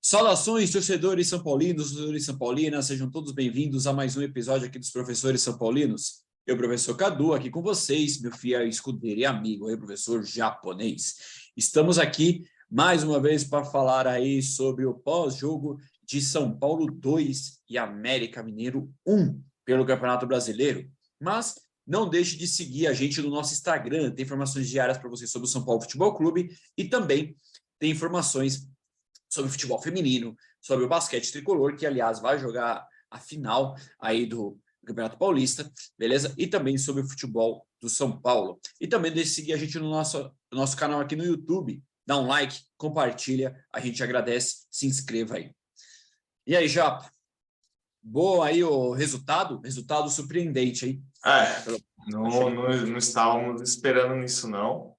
Saudações, torcedores são paulinos, torcedores são paulinas, sejam todos bem-vindos a mais um episódio aqui dos Professores São Paulinos. Eu, professor Cadu, aqui com vocês, meu fiel escudeiro e amigo, aí, professor japonês. Estamos aqui mais uma vez para falar aí sobre o pós-jogo de São Paulo 2 e América Mineiro 1 pelo Campeonato Brasileiro. Mas não deixe de seguir a gente no nosso Instagram, tem informações diárias para vocês sobre o São Paulo Futebol Clube e também tem informações sobre o futebol feminino, sobre o basquete tricolor, que, aliás, vai jogar a final aí do Campeonato Paulista, beleza? E também sobre o futebol do São Paulo. E também deixe de seguir a gente no nosso canal aqui no YouTube. Dá um like, compartilha, a gente agradece, se inscreva aí. E aí, Japa? Boa aí o resultado? Resultado surpreendente aí. Não estávamos esperando nisso, não.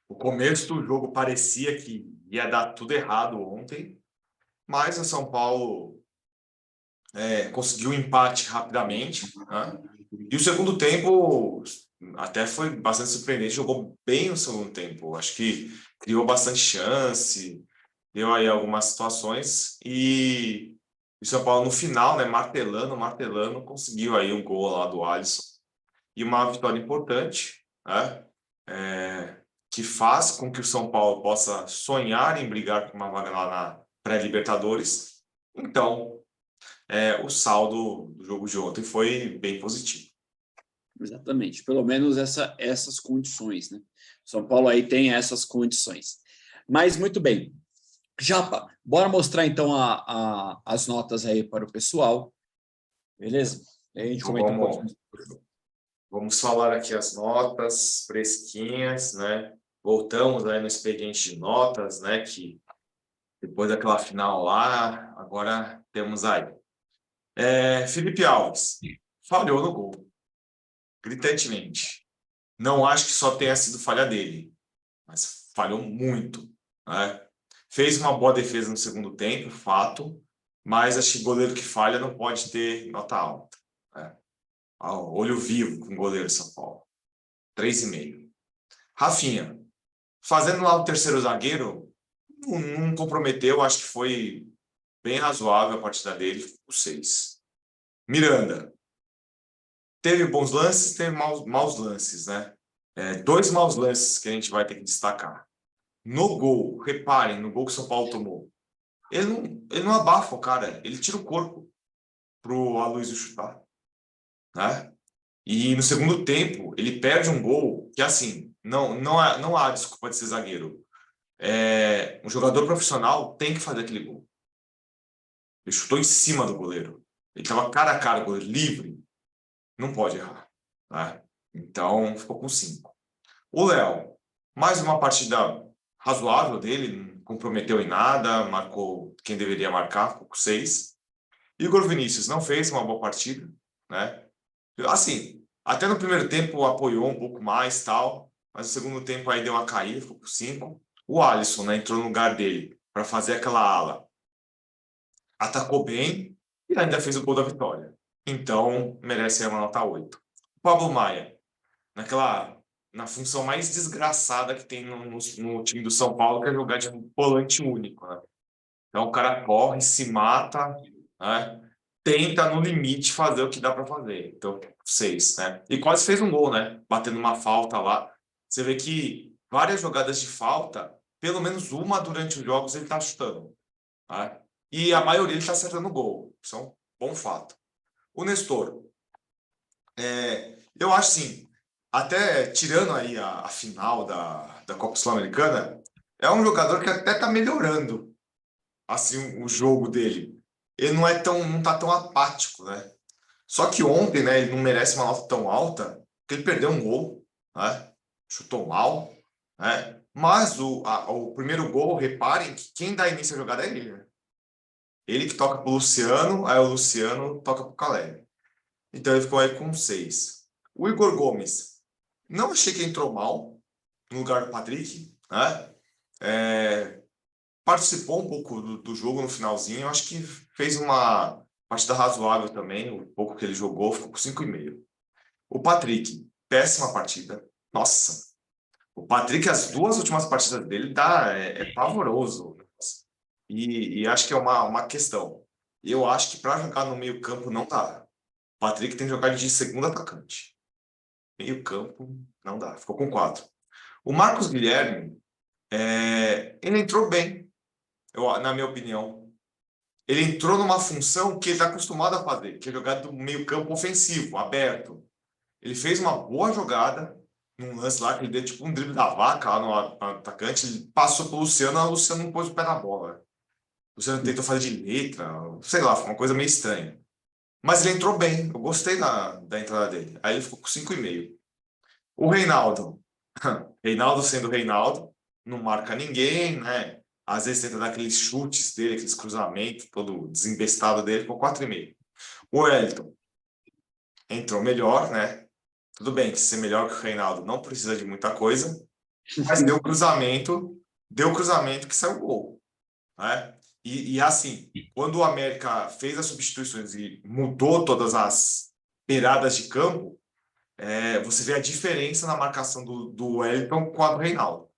O começo do jogo parecia que ia dar tudo errado ontem, mas o São Paulo conseguiu um empate rapidamente, né? E o segundo tempo até foi bastante surpreendente, jogou bem no segundo tempo. Acho que criou bastante chance, deu aí algumas situações e o São Paulo no final, né, martelando, conseguiu aí um gol lá do Alisson e uma vitória importante, né? Que faz com que o São Paulo possa sonhar em brigar com uma vaga lá na pré-Libertadores. Então, o saldo do jogo de ontem foi bem positivo. Exatamente, pelo menos essas condições, né? São Paulo aí tem essas condições. Mas muito bem. Japa, bora mostrar então as notas aí para o pessoal, beleza? Aí a gente comenta um pouquinho. Vamos falar aqui as notas fresquinhas, né? Voltamos aí no expediente de notas, né? Que depois daquela final lá, agora temos aí. Felipe Alves falhou no gol, gritantemente. Não acho que só tenha sido falha dele, mas falhou muito, né? Fez uma boa defesa no segundo tempo, fato, mas acho que goleiro que falha não pode ter nota alta, né? Olho vivo com o goleiro de São Paulo. 3,5. Rafinha, fazendo lá o terceiro zagueiro, não comprometeu, acho que foi bem razoável a partida dele, o 6. Miranda, teve bons lances, teve maus lances, né? 2 maus lances que a gente vai ter que destacar. No gol, reparem, no gol que o São Paulo tomou, ele não abafa o cara, ele tira o corpo pro Aloysio chutar, né? E no segundo tempo, ele perde um gol que, assim, não há desculpa de ser zagueiro. Um jogador profissional tem que fazer aquele gol. Ele chutou em cima do goleiro. Ele estava cara a cara, goleiro livre. Não pode errar, né? Então, ficou com 5. O Léo, mais uma partida razoável dele, não comprometeu em nada, marcou quem deveria marcar, ficou com 6. Igor Vinícius não fez uma boa partida, né? Assim, até no primeiro tempo apoiou um pouco mais, tal, mas no segundo tempo aí deu uma caída, ficou com 5. O Alisson, né, entrou no lugar dele para fazer aquela ala. Atacou bem e ainda fez o gol da vitória. Então, merece uma nota 8. O Pablo Maia, na função mais desgraçada que tem no time do São Paulo, que é jogar de um volante único, né? Então, o cara corre, se mata, né? Tenta, no limite, fazer o que dá para fazer. Então, 6, né? E quase fez um gol, né? Batendo uma falta lá. Você vê que várias jogadas de falta, pelo menos uma durante os jogos, ele tá chutando, né? E a maioria ele tá acertando o gol. Isso é um bom fato. O Nestor, eu acho assim, até tirando aí a final da Copa Sul-Americana, é um jogador que até tá melhorando assim o jogo dele. Ele não tá tão apático, né? Só que ontem, né, ele não merece uma nota tão alta, porque ele perdeu um gol, né? Chutou mal, né? Mas o primeiro gol, reparem que quem dá início à jogada é ele, né? Ele que toca pro Luciano, aí o Luciano toca pro Caleri. Então ele ficou aí com 6. O Igor Gomes, não achei que entrou mal no lugar do Patrick, né? Participou um pouco do jogo no finalzinho, eu acho que fez uma partida razoável também, o pouco que ele jogou, ficou com 5,5. O Patrick, péssima partida. Nossa, o Patrick, as 2 últimas partidas dele é pavoroso. e acho que é uma questão. Eu acho que para jogar no meio-campo não dá. O Patrick tem que jogar de segundo atacante. Meio-campo não dá. Ficou com 4. O Marcos Guilherme, ele entrou bem, na minha opinião. Ele entrou numa função que ele está acostumado a fazer, que é jogar do meio-campo ofensivo, aberto. Ele fez uma boa jogada num lance lá, que ele deu tipo um drible da vaca lá no atacante, ele passou pro Luciano, o Luciano não pôs o pé na bola. O Luciano tentou fazer de letra, sei lá, foi uma coisa meio estranha. Mas ele entrou bem, eu gostei da entrada dele. Aí ele ficou com 5,5. O Reinaldo. Reinaldo sendo Reinaldo, não marca ninguém, né? Às vezes tenta dar aqueles chutes dele, aqueles cruzamentos, todo desembestado dele, ficou 4,5. O Wellington entrou melhor, né? Tudo bem que ser melhor que o Reinaldo não precisa de muita coisa, mas deu cruzamento que saiu gol, né? E assim, quando o América fez as substituições e mudou todas as beiradas de campo, você vê a diferença na marcação do Wellington com a do Reinaldo.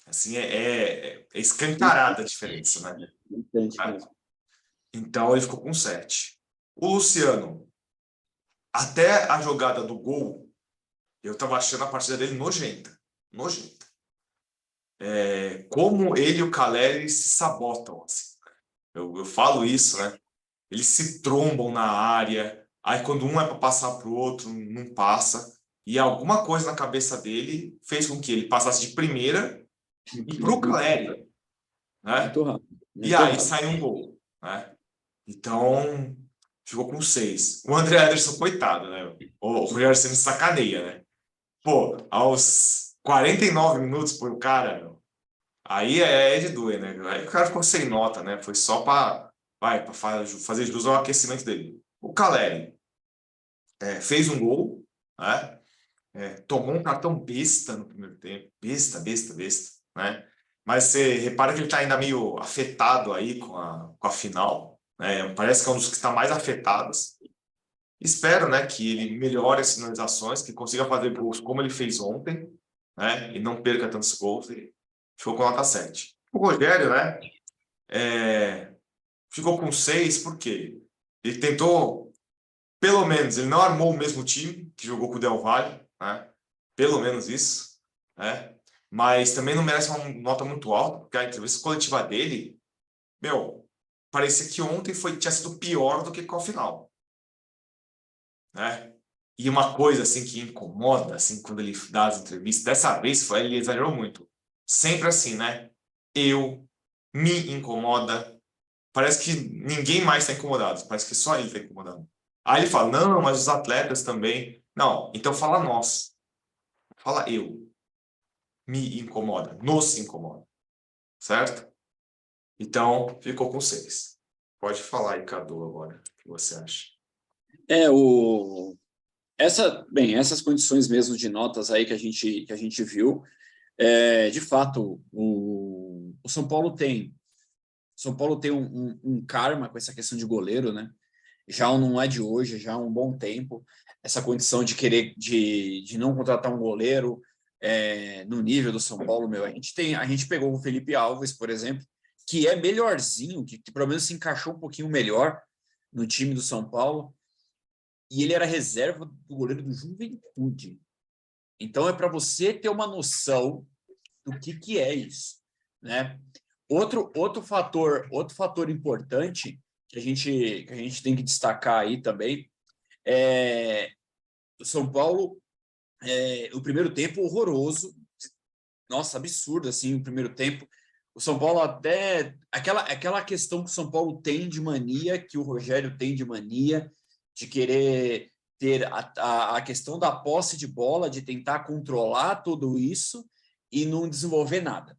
Assim, é escancarada a diferença, né? Então ele ficou com 7. O Luciano, até a jogada do gol, eu estava achando a partida dele nojenta. Nojenta. Como ele e o Caleri se sabotam. Assim. Eu falo isso, né? Eles se trombam na área, aí quando um é para passar para o outro, não passa. E alguma coisa na cabeça dele fez com que ele passasse de primeira e para o Caleri. Né? Muito rápido. E aí saiu um gol. Né? Então, ficou com 6. O André Ederson, coitado, né? O Rogério Ceni sacaneia, né? Pô, aos 49 minutos, pô, o cara, aí é de doer, né? Aí o cara ficou sem nota, né? Foi só para fazer jus ao aquecimento dele. O Caleri fez um gol, né? Tomou um cartão besta no primeiro tempo. Besta, besta, besta, né? Mas você repara que ele está ainda meio afetado aí com a final, né? Parece que é um dos que está mais afetados. Espero, né, que ele melhore as finalizações, que consiga fazer gols como ele fez ontem, né? E não perca tantos gols. E ficou com nota 7. O Rogério, né? Ficou com 6 porque ele tentou, pelo menos, ele não armou o mesmo time que jogou com o Del Valle, né? Pelo menos isso, né? Mas também não merece uma nota muito alta, porque a entrevista coletiva dele, meu, parecia que ontem tinha sido pior do que com a final, né? E uma coisa assim que incomoda, assim, quando ele dá as entrevistas, dessa vez ele exagerou muito. Sempre assim, né? Me incomoda. Parece que ninguém mais está incomodado, parece que só ele está incomodado. Aí ele fala, não, mas os atletas também. Não, então fala nós. Fala eu. Me incomoda, nos incomoda. Certo? Então, ficou com 6. Pode falar aí, Cadu, agora. O que você acha? Essas condições mesmo de notas aí que a gente viu, de fato, o São Paulo tem um karma com essa questão de goleiro, né? Já não é de hoje, já há um bom tempo, essa condição de querer de não contratar um goleiro no nível do São Paulo, meu. A gente pegou o Felipe Alves, por exemplo, que é melhorzinho, que pelo menos se encaixou um pouquinho melhor no time do São Paulo, e ele era reserva do goleiro do Juventude. Então é para você ter uma noção do que é isso, né? Outro fator importante que a gente tem que destacar aí também o São Paulo, o primeiro tempo horroroso, nossa, absurdo assim o primeiro tempo. O São Paulo até aquela questão que o São Paulo tem de mania, que o Rogério tem de mania, de querer ter a questão da posse de bola, de tentar controlar tudo isso e não desenvolver nada.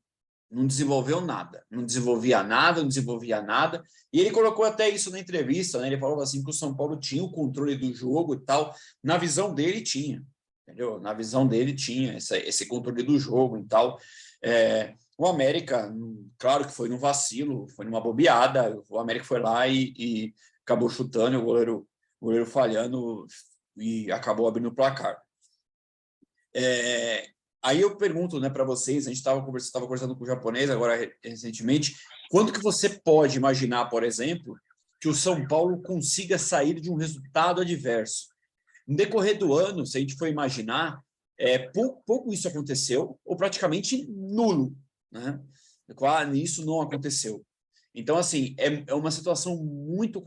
Não desenvolveu nada, não desenvolvia nada, não desenvolvia nada. E ele colocou até isso na entrevista, né? Ele falou assim que o São Paulo tinha o controle do jogo e tal. Na visão dele tinha, entendeu? Na visão dele tinha esse controle do jogo e tal. O América, claro que foi num vacilo, foi numa bobeada. O América foi lá e acabou chutando, o goleiro falhando e acabou abrindo o placar. Aí eu pergunto, né, para vocês, a gente estava conversando com o japonês agora recentemente, quando que você pode imaginar, por exemplo, que o São Paulo consiga sair de um resultado adverso? No decorrer do ano, se a gente for imaginar, pouco isso aconteceu, ou praticamente nulo, né? Isso não aconteceu. Então, assim, é uma situação muito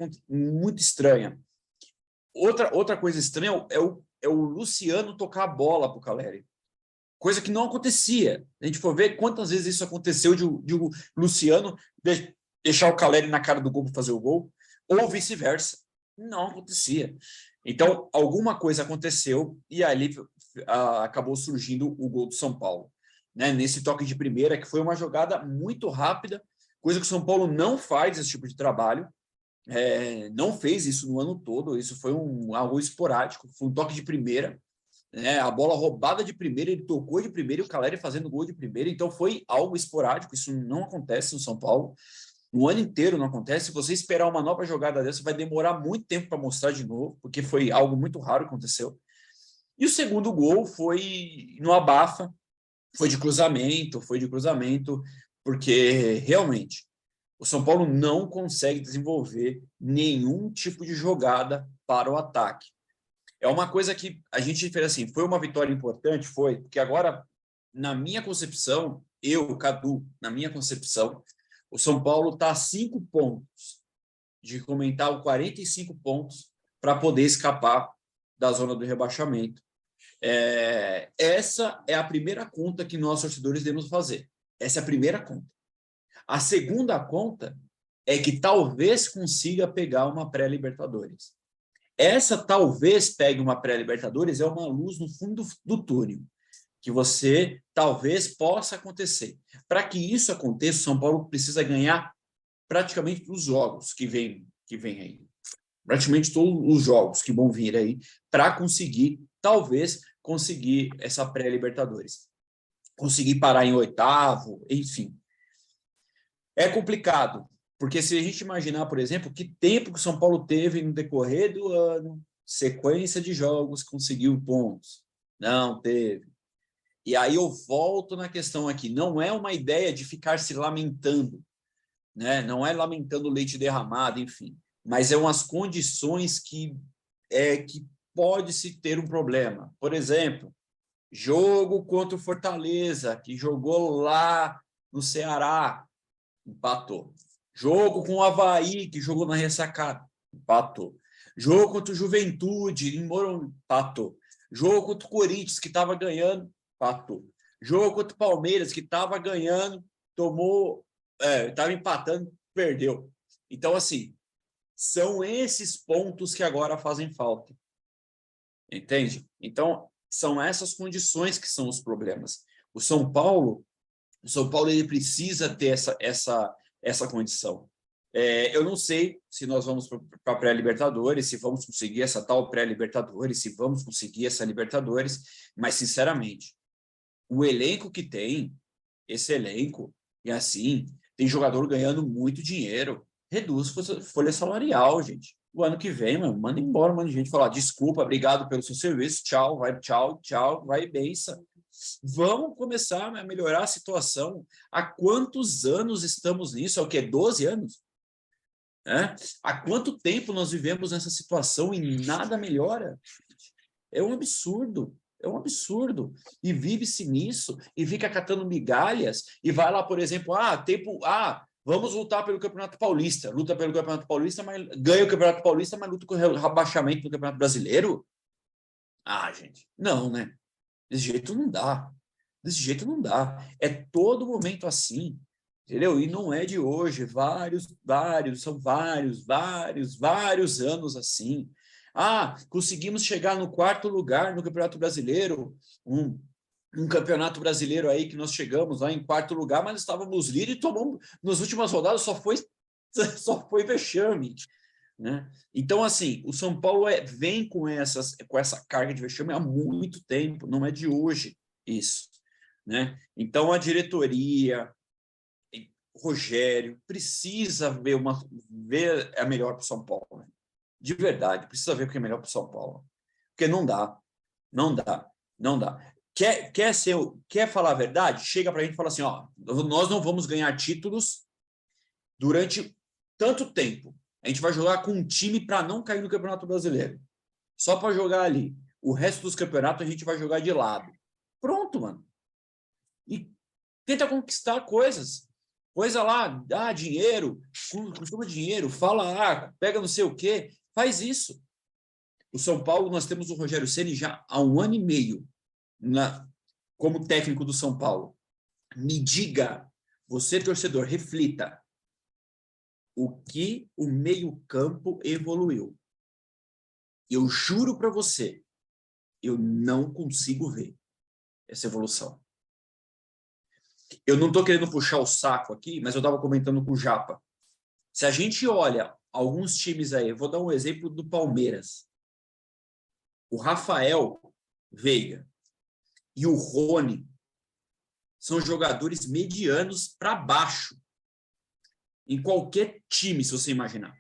estranha. Outra coisa estranha é o Luciano tocar a bola para o Caleri. Coisa que não acontecia. A gente for ver quantas vezes isso aconteceu de o Luciano deixar o Caleri na cara do gol para fazer o gol, ou vice-versa. Não acontecia. Então, alguma coisa aconteceu e ali acabou surgindo o gol do São Paulo. Né? Nesse toque de primeira, que foi uma jogada muito rápida, coisa que o São Paulo não faz esse tipo de trabalho. Não fez isso no ano todo, isso foi algo esporádico, foi um toque de primeira. A bola roubada de primeira, ele tocou de primeira e o Caleri fazendo gol de primeira, então foi algo esporádico, isso não acontece no São Paulo, no ano inteiro não acontece. Se você esperar uma nova jogada dessa, vai demorar muito tempo para mostrar de novo, porque foi algo muito raro que aconteceu. E o segundo gol foi no abafa, foi de cruzamento, porque realmente o São Paulo não consegue desenvolver nenhum tipo de jogada para o ataque. É uma coisa que a gente fez assim, foi uma vitória importante, foi, porque agora, na minha concepção, Cadu, na minha concepção, o São Paulo está a 5 pontos de comentar o 45 pontos para poder escapar da zona do rebaixamento. Essa é a primeira conta que nós, torcedores, devemos fazer. Essa é a primeira conta. A segunda conta é que talvez consiga pegar uma pré-Libertadores. Essa talvez pegue uma pré-Libertadores, é uma luz no fundo do túnel, que você talvez possa acontecer. Para que isso aconteça, o São Paulo precisa ganhar praticamente os jogos que vem aí. Praticamente todos os jogos que vão vir aí, para conseguir, talvez, conseguir essa pré-Libertadores. Conseguir parar em oitavo, enfim. É complicado, porque se a gente imaginar, por exemplo, que tempo que o São Paulo teve no decorrer do ano, sequência de jogos, conseguiu pontos. Não teve. E aí eu volto na questão aqui, não é uma ideia de ficar se lamentando, né? Não é lamentando o leite derramado, enfim, mas é umas condições que pode-se ter um problema. Por exemplo, jogo contra o Fortaleza, que jogou lá no Ceará, empatou. Jogo com o Avaí, que jogou na ressacada, empatou. Jogo contra o Juventude, em Morumbi, empatou. Jogo contra o Corinthians, que estava ganhando, empatou. Jogo contra o Palmeiras, que estava ganhando, estava empatando, perdeu. Então, assim, são esses pontos que agora fazem falta. Entende? Então, são essas condições que são os problemas. O São Paulo ele precisa ter essa condição. Eu não sei se nós vamos para a pré-Libertadores, se vamos conseguir essa tal pré-Libertadores, se vamos conseguir essa Libertadores, mas, sinceramente, o elenco que tem, esse elenco, e assim, tem jogador ganhando muito dinheiro, reduz folha salarial, gente. O ano que vem, manda embora um monte de gente, falar desculpa, obrigado pelo seu serviço, tchau, vai benção. Vamos começar a melhorar a situação. Há quantos anos estamos nisso? É o quê? 12 anos? Há quanto tempo nós vivemos nessa situação e nada melhora? É um absurdo. É um absurdo. E vive-se nisso, e fica catando migalhas, e vai lá, por exemplo, vamos lutar pelo Campeonato Paulista. Luta pelo Campeonato Paulista, mas ganha o Campeonato Paulista, mas luta com o rebaixamento do Campeonato Brasileiro? Gente, não, né? Desse jeito não dá. Desse jeito não dá. É todo momento assim, entendeu? E não é de hoje. São vários anos assim. Conseguimos chegar no 4º lugar no Campeonato Brasileiro, um campeonato brasileiro aí que nós chegamos lá em 4º lugar, mas estávamos líderes e tomamos, nas últimas rodadas só foi vexame. Né? Então, assim, o São Paulo vem com essa carga de vexame há muito tempo, não é de hoje isso. Né? Então, a diretoria, o Rogério, precisa ver a melhor para o São Paulo. Né? De verdade, precisa ver o que é melhor para o São Paulo. Porque não dá. quer falar a verdade? Chega para a gente e fala assim, ó, nós não vamos ganhar títulos durante tanto tempo. A gente vai jogar com um time para não cair no Campeonato Brasileiro. Só para jogar ali. O resto dos campeonatos a gente vai jogar de lado. Pronto, mano. E tenta conquistar coisas. Coisa lá, dá dinheiro, costuma dinheiro, fala, pega não sei o quê. Faz isso. O São Paulo, nós temos o Rogério Ceni já há 1 ano e meio como técnico do São Paulo. Me diga, você torcedor, reflita o que o meio-campo evoluiu. Eu juro para você, eu não consigo ver essa evolução. Eu não estou querendo puxar o saco aqui, mas eu estava comentando com o Japa. Se a gente olha alguns times aí, eu vou dar um exemplo do Palmeiras. O Rafael Veiga e o Rony são jogadores medianos para baixo em qualquer time, se você imaginar.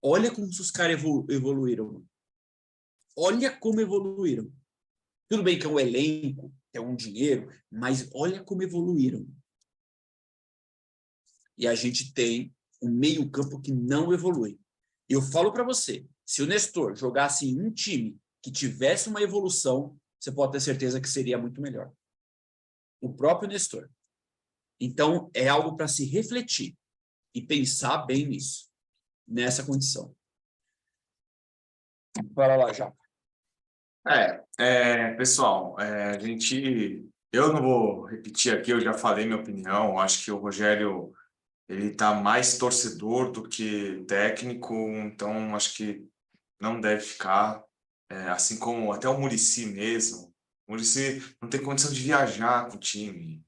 Olha como os caras evoluíram. Olha como evoluíram. Tudo bem que é um elenco, é um dinheiro, mas olha como evoluíram. E a gente tem um meio-campo que não evolui. Eu falo para você, se o Nestor jogasse em um time que tivesse uma evolução, você pode ter certeza que seria muito melhor. O próprio Nestor. Então, é algo para se refletir e pensar bem nisso, nessa condição. Fala lá, já. Pessoal, eu não vou repetir aqui, eu já falei minha opinião, acho que o Rogério, ele tá mais torcedor do que técnico, então acho que não deve ficar, assim como até o Muricy mesmo. O Muricy não tem condição de viajar com o time.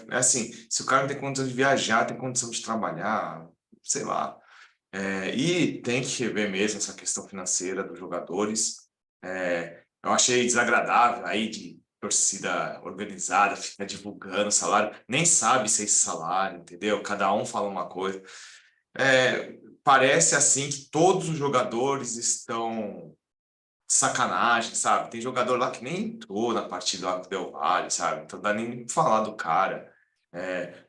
É assim, se o cara não tem condição de viajar, tem condição de trabalhar, sei lá. E tem que rever mesmo essa questão financeira dos jogadores. Eu achei desagradável aí de torcida organizada, fica divulgando salário, nem sabe se é esse salário, entendeu? Cada um fala uma coisa. Parece assim que todos os jogadores estão de sacanagem, sabe? Tem jogador lá que nem entrou na partida lá com o Del Valle, sabe? Então dá nem pra falar do cara.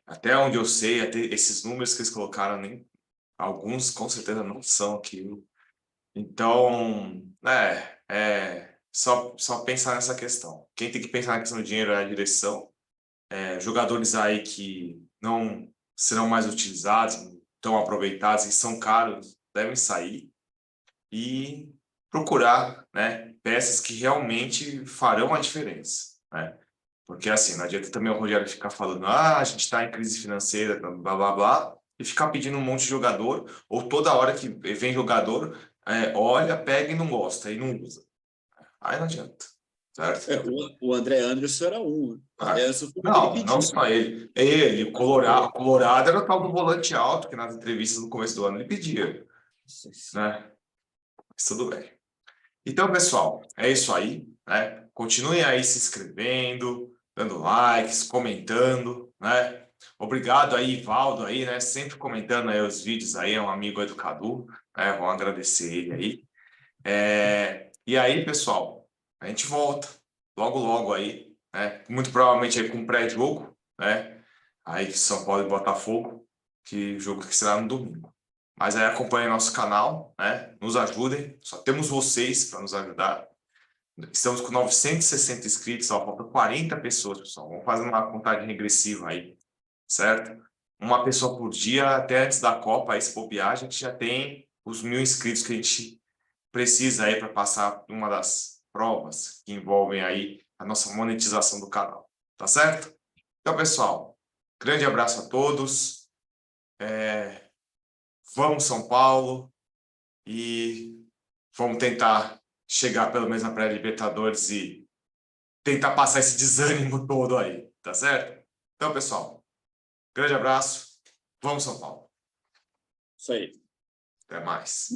Até onde eu sei, até esses números que eles colocaram, nem alguns com certeza não são aquilo. Então, só pensar nessa questão. Quem tem que pensar na questão do dinheiro é a direção. Jogadores aí que não serão mais utilizados, tão aproveitados e são caros, devem sair. E procurar, né, peças que realmente farão a diferença, né? Porque assim, não adianta também o Rogério ficar falando, a gente está em crise financeira, blá, blá, blá, e ficar pedindo um monte de jogador, ou toda hora que vem jogador, olha, pega e não gosta, e não usa. Aí não adianta, certo? O André Anderson era um. O André Anderson foi o que ele Não, não pediu. só ele. Ele, o Colorado era o tal do volante alto, que nas entrevistas no começo do ano ele pedia, né? Mas tudo bem. Então, pessoal, é isso aí, né? Continuem aí se inscrevendo, dando likes, comentando, né? Obrigado aí, Ivaldo, aí, né? Sempre comentando aí os vídeos aí, é um amigo educador, né? Vamos agradecer ele aí. E aí, pessoal, a gente volta logo, logo aí, né? Muito provavelmente aí com pré-jogo, né? Aí São Paulo e Botafogo, que o jogo que será no domingo. Mas aí acompanhem nosso canal, né? Nos ajudem, só temos vocês para nos ajudar. Estamos com 960 inscritos, só faltam 40 pessoas, pessoal. Vamos fazer uma contagem regressiva aí, certo? Uma pessoa por dia, até antes da Copa, aí se bobear, a gente já tem os 1.000 inscritos que a gente precisa aí para passar uma das provas que envolvem aí a nossa monetização do canal, tá certo? Então, pessoal, grande abraço a todos. Vamos São Paulo e vamos tentar chegar pelo menos na pré-Libertadores e tentar passar esse desânimo todo aí, tá certo? Então, pessoal, grande abraço. Vamos São Paulo. Isso aí. Até mais.